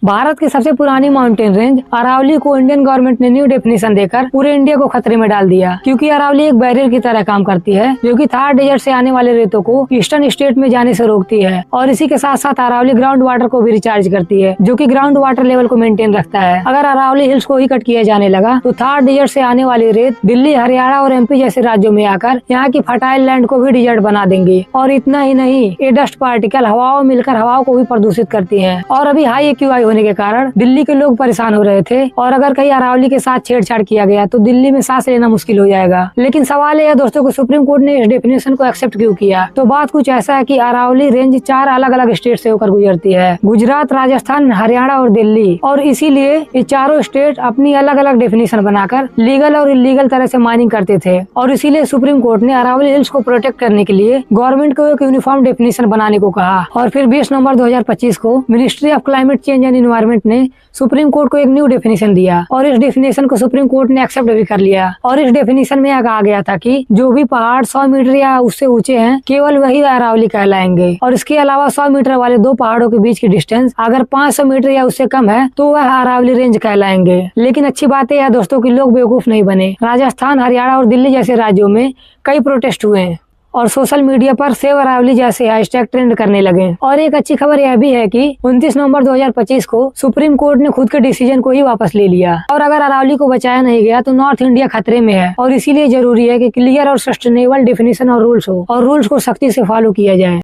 भारत की सबसे पुरानी माउंटेन रेंज अरावली को इंडियन गवर्नमेंट ने न्यू डेफिनेशन देकर पूरे इंडिया को खतरे में डाल दिया, क्योंकि अरावली एक बैरियर की तरह काम करती है जो कि थार डेजर्ट से आने वाले रेतों को ईस्टर्न स्टेट में जाने से रोकती है। और इसी के साथ साथ अरावली ग्राउंड वाटर को भी रिचार्ज करती है, जो कि ग्राउंड वाटर लेवल को मेंटेन रखता है। अगर अरावली हिल्स को ही कट किया जाने लगा तो थार डेजर्ट से आने वाली रेत दिल्ली, हरियाणा और एमपी जैसे राज्यों में आकर यहाँ की फर्टाइल लैंड को भी डिजर्ट बना देंगी। और इतना ही नहीं, ये डस्ट पार्टिकल हवाओं मिलकर हवाओं को भी प्रदूषित करती है। और अभी हाई AQI होने के कारण दिल्ली के लोग परेशान हो रहे थे, और अगर कहीं अरावली के साथ छेड़छाड़ किया गया तो दिल्ली में सांस लेना मुश्किल हो जाएगा। लेकिन सवाल यह दोस्तों कि सुप्रीम कोर्ट ने इस डेफिनेशन को एक्सेप्ट क्यों किया। तो बात कुछ ऐसा है कि अरावली रेंज 4 अलग अलग स्टेट से होकर गुजरती है, गुजरात, राजस्थान, हरियाणा और दिल्ली। और इसीलिए ये चारों स्टेट अपनी अलग अलग डेफिनेशन बनाकर लीगल और इलीगल तरह से माइनिंग करते थे। और इसीलिए सुप्रीम कोर्ट ने अरावली हिल्स को प्रोटेक्ट करने के लिए गवर्नमेंट को एक यूनिफॉर्म डेफिनेशन बनाने को कहा। और फिर 20 नवंबर 2025 को ministry of climate change and environment ने सुप्रीम कोर्ट को एक न्यू डेफिनेशन दिया, और इस डेफिनेशन को सुप्रीम कोर्ट ने एक्सेप्ट भी कर लिया। और इस डेफिनेशन में यह कहा गया था कि जो भी पहाड़ 100 मीटर या उससे ऊंचे हैं केवल वही अरावली कहलाएंगे। और इसके अलावा 100 मीटर वाले 2 पहाड़ों के बीच की डिस्टेंस अगर 500 मीटर या उससे कम है तो वह अरावली रेंज कहलाएंगे। लेकिन अच्छी बात यह है दोस्तों कि लोग बेवकूफ नहीं बने। राजस्थान, हरियाणा और दिल्ली जैसे राज्यों में कई प्रोटेस्ट हुए हैं और सोशल मीडिया पर सेव अरावली जैसे हैशटैग ट्रेंड करने लगे। और एक अच्छी खबर यह भी है कि 29 नवंबर 2025 को सुप्रीम कोर्ट ने खुद के डिसीजन को ही वापस ले लिया। और अगर अरावली को बचाया नहीं गया तो नॉर्थ इंडिया खतरे में है, और इसीलिए जरूरी है कि क्लियर और सस्टेनेबल डेफिनेशन और रूल्स हो, और रूल्स को सख्ती से फॉलो किया जाए।